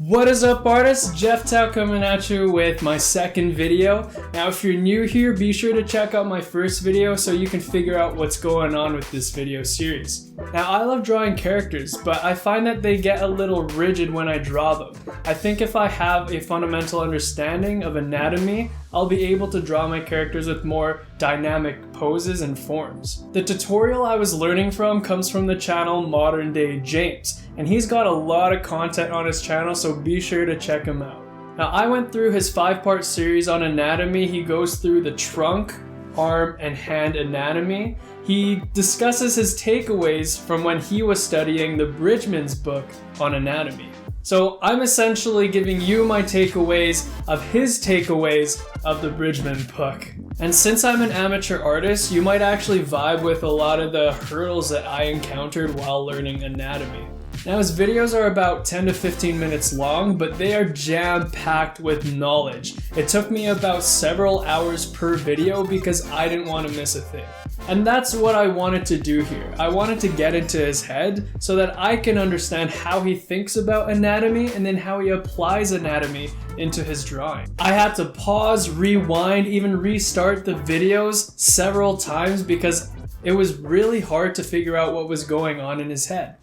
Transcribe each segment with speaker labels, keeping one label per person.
Speaker 1: What is up, artists? Jeff Tao coming at you with my second video. Now if you're new here, be sure to check out my first video so you can figure out what's going on with this video series. Now I love drawing characters, but I find that they get a little rigid when I draw them. I think if I have a fundamental understanding of anatomy, I'll be able to draw my characters with more dynamic poses and forms. The tutorial I was learning from comes from the channel Modern Day James, and he's got a lot of content on his channel, so be sure to check him out. Now I went through his 5-part series on anatomy. He goes through the trunk, arm, and hand anatomy. He discusses his takeaways from when he was studying the Bridgman's book on anatomy. So I'm essentially giving you my takeaways of his takeaways of the Bridgman book. And since I'm an amateur artist, you might actually vibe with a lot of the hurdles that I encountered while learning anatomy. Now his videos are about 10 to 15 minutes long, but they are jam-packed with knowledge. It took me about several hours per video because I didn't want to miss a thing. And that's what I wanted to do here. I wanted to get into his head so that I can understand how he thinks about anatomy and then how he applies anatomy into his drawing. I had to pause, rewind, even restart the videos several times because it was really hard to figure out what was going on in his head.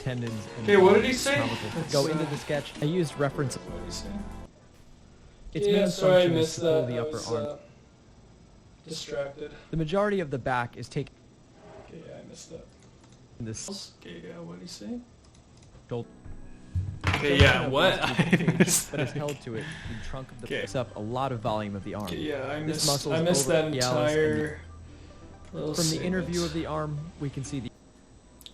Speaker 2: Tendons and
Speaker 1: okay, what did he say?
Speaker 2: Go into the sketch. I used reference. Its
Speaker 1: yeah,
Speaker 2: main
Speaker 1: sorry, I
Speaker 2: function is
Speaker 1: missed
Speaker 2: to pull
Speaker 1: that.
Speaker 2: the
Speaker 1: I
Speaker 2: upper
Speaker 1: was,
Speaker 2: arm.
Speaker 1: Distracted.
Speaker 2: The majority of the back is taken.
Speaker 1: Okay, yeah, I missed that.
Speaker 2: This.
Speaker 1: Okay, yeah, what did he say?
Speaker 2: Shoulder.
Speaker 1: Okay, yeah, what?
Speaker 2: But is held to it. The trunk of the picks up a lot of volume of the arm.
Speaker 1: Okay, yeah, I
Speaker 2: This
Speaker 1: missed,
Speaker 2: muscle
Speaker 1: I
Speaker 2: is
Speaker 1: missed that
Speaker 2: over-
Speaker 1: entire little
Speaker 2: From the
Speaker 1: segment.
Speaker 2: inner view of the arm, we can see the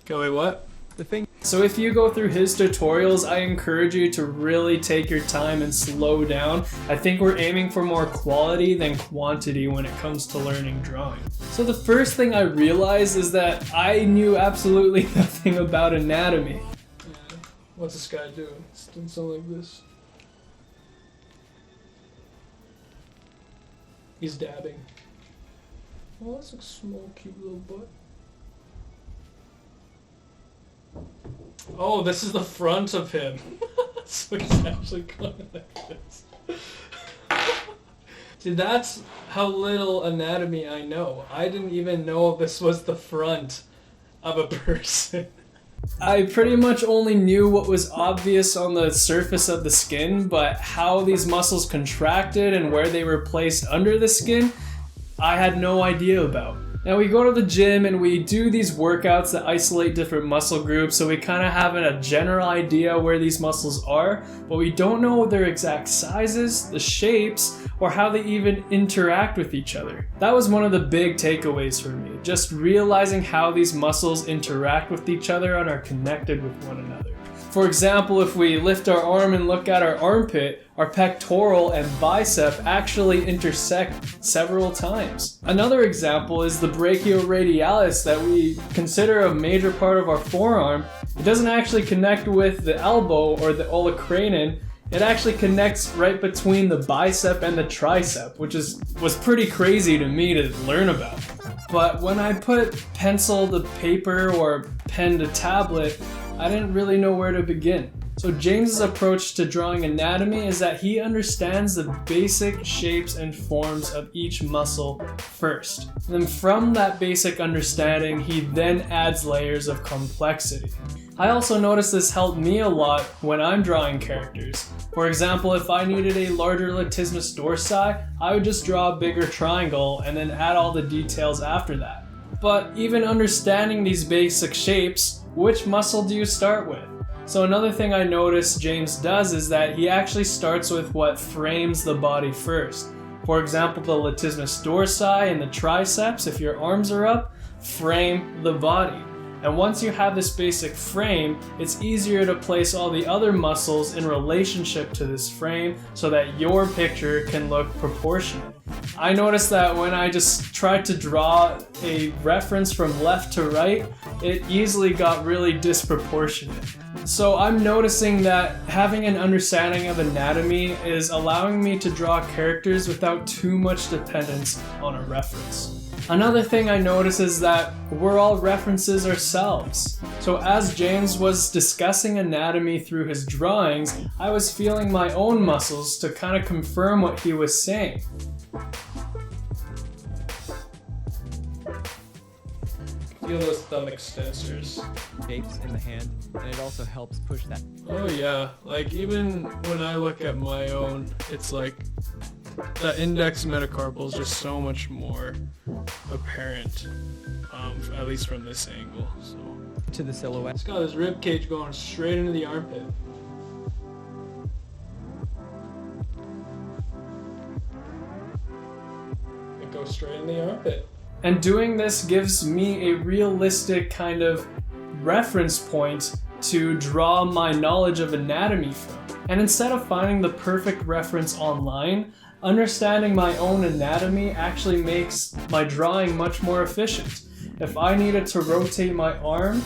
Speaker 1: Okay, wait, what?
Speaker 2: finger.
Speaker 1: So if you go through his tutorials, I encourage you to really take your time and slow down. I think we're aiming for more quality than quantity when it comes to learning drawing. So the first thing I realized is that I knew absolutely nothing about anatomy. What's this guy doing? It's doing something like this. He's dabbing. Oh, that's a small, cute little butt. Oh, this is the front of him. So he's actually going like this. See, that's how little anatomy I know. I didn't even know this was the front of a person. I pretty much only knew what was obvious on the surface of the skin, but how these muscles contracted and where they were placed under the skin, I had no idea about. Now we go to the gym and we do these workouts that isolate different muscle groups, so we kind of have a general idea where these muscles are, but we don't know their exact sizes, the shapes, or how they even interact with each other. That was one of the big takeaways for me, just realizing how these muscles interact with each other and are connected with one another. For example, if we lift our arm and look at our armpit, our pectoral and bicep actually intersect several times. Another example is the brachioradialis that we consider a major part of our forearm. It doesn't actually connect with the elbow or the olecranon. It actually connects right between the bicep and the tricep, which was pretty crazy to me to learn about. But when I put pencil to paper or pen to tablet, I didn't really know where to begin. So James's approach to drawing anatomy is that he understands the basic shapes and forms of each muscle first. And then from that basic understanding, he then adds layers of complexity. I also noticed this helped me a lot when I'm drawing characters. For example, if I needed a larger latissimus dorsi, I would just draw a bigger triangle and then add all the details after that. But even understanding these basic shapes, which muscle do you start with? So another thing I noticed James does is that he actually starts with what frames the body first. For example, the latissimus dorsi and the triceps, if your arms are up, frame the body. And once you have this basic frame, it's easier to place all the other muscles in relationship to this frame so that your picture can look proportionate. I noticed that when I just tried to draw a reference from left to right, it easily got really disproportionate. So I'm noticing that having an understanding of anatomy is allowing me to draw characters without too much dependence on a reference. Another thing I notice is that we're all references ourselves. So So as James was discussing anatomy through his drawings, I was feeling my own muscles to kind of confirm what he was saying. Feel those thumb extensors.
Speaker 2: Shapes in the hand, and it also helps push that.
Speaker 1: Oh yeah, like even when I look at my own, it's like the index metacarpal is just so much more apparent, at least from this angle. So
Speaker 2: To the silhouette.
Speaker 1: it's got his rib cage going straight into the armpit. It goes straight in the armpit. And doing this gives me a realistic kind of reference point to draw my knowledge of anatomy from. And instead of finding the perfect reference online, understanding my own anatomy actually makes my drawing much more efficient. If I needed to rotate my arm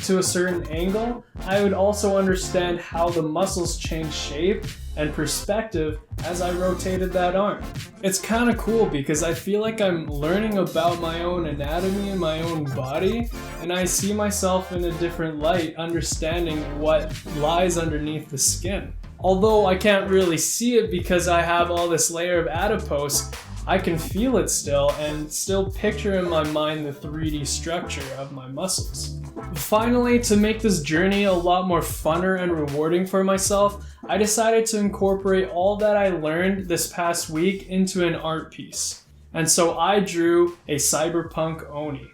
Speaker 1: to a certain angle, I would also understand how the muscles change shape and perspective as I rotated that arm. It's kind of cool because I feel like I'm learning about my own anatomy and my own body, and I see myself in a different light, understanding what lies underneath the skin. Although I can't really see it because I have all this layer of adipose, I can feel it still and still picture in my mind the 3D structure of my muscles. Finally, to make this journey a lot more funner and rewarding for myself, I decided to incorporate all that I learned this past week into an art piece. And so I drew a cyberpunk Oni.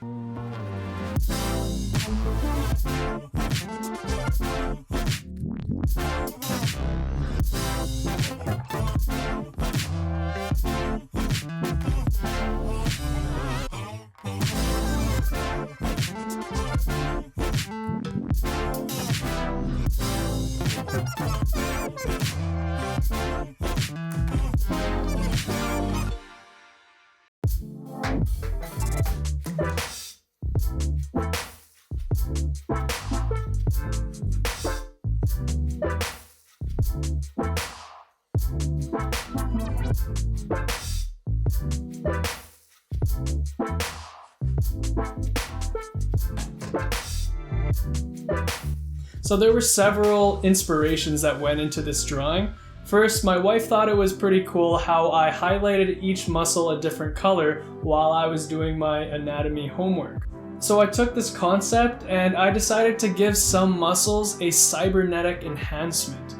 Speaker 1: So there were several inspirations that went into this drawing. First, my wife thought it was pretty cool how I highlighted each muscle a different color while I was doing my anatomy homework. So I took this concept and I decided to give some muscles a cybernetic enhancement.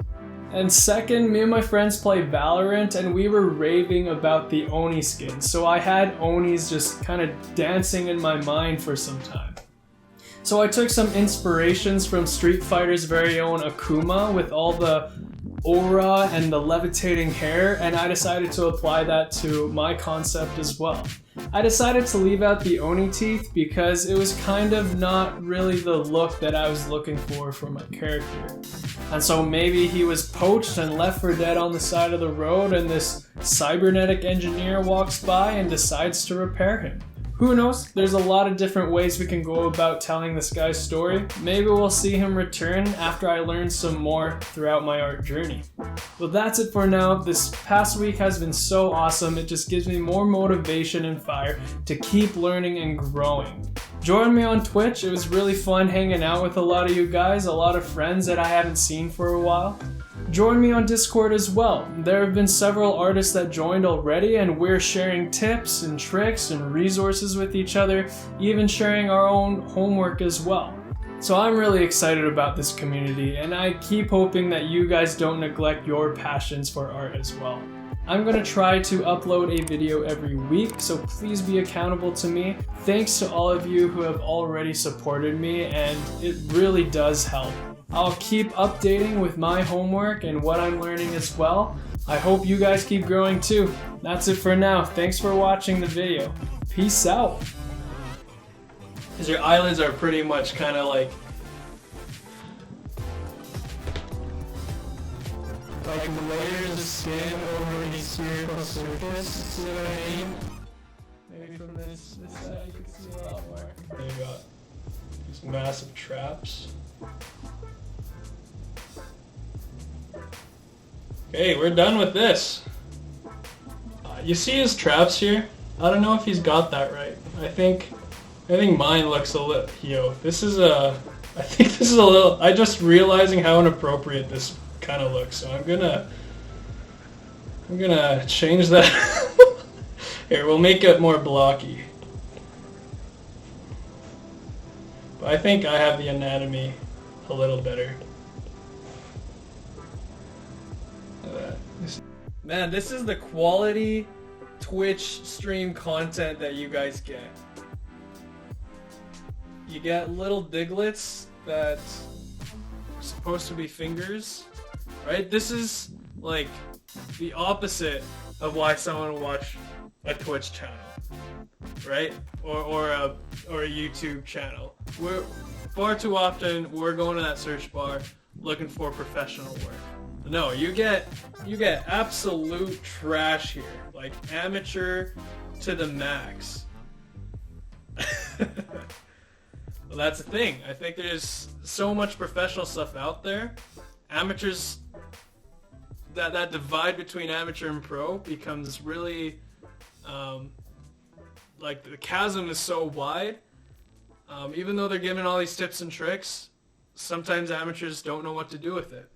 Speaker 1: And second, me and my friends play Valorant and we were raving about the Oni skin, so I had Onis just kind of dancing in my mind for some time. So I took some inspirations from Street Fighter's very own Akuma with all the aura and the levitating hair, and I decided to apply that to my concept as well. I decided to leave out the Oni teeth because it was kind of not really the look that I was looking for my character. And so maybe he was poached and left for dead on the side of the road and this cybernetic engineer walks by and decides to repair him. Who knows? There's a lot of different ways we can go about telling this guy's story. Maybe we'll see him return after I learn some more throughout my art journey. Well, that's it for now. This past week has been so awesome. It just gives me more motivation and fire to keep learning and growing. Join me on Twitch. It was really fun hanging out with a lot of you guys, a lot of friends that I haven't seen for a while. Join me on Discord as well. There have been several artists that joined already and we're sharing tips and tricks and resources with each other, even sharing our own homework as well. So I'm really excited about this community and I keep hoping that you guys don't neglect your passions for art as well. I'm going to try to upload a video every week, so please be accountable to me. Thanks to all of you who have already supported me, and it really does help. I'll keep updating with my homework and what I'm learning as well. I hope you guys keep growing too. That's it for now. Thanks for watching the video. Peace out. Because your eyelids are pretty much kind of like layers of skin over a spherical surface. See what I mean? Maybe from this side you can see a lot more. Then you got these massive traps. Okay, we're done with this. You see his traps here? I don't know if he's got that right. I think mine looks a little. Yo, this is a I think this is a little... I just realizing how inappropriate this kind of looks, so I'm gonna change that. Here, we'll make it more blocky. But I think I have the anatomy a little better. Look at that. Man, this is the quality Twitch stream content that you guys get. You get little diglets that are supposed to be fingers, right? This is like the opposite of why someone would watch a Twitch channel, right? Or a YouTube channel. We're far too often we're going to that search bar looking for professional work. No, you get absolute trash here, like amateur to the max. Well, that's the thing. I think there's so much professional stuff out there. Amateurs, that divide between amateur and pro becomes really, like the chasm is so wide. Even though they're given all these tips and tricks, sometimes amateurs don't know what to do with it.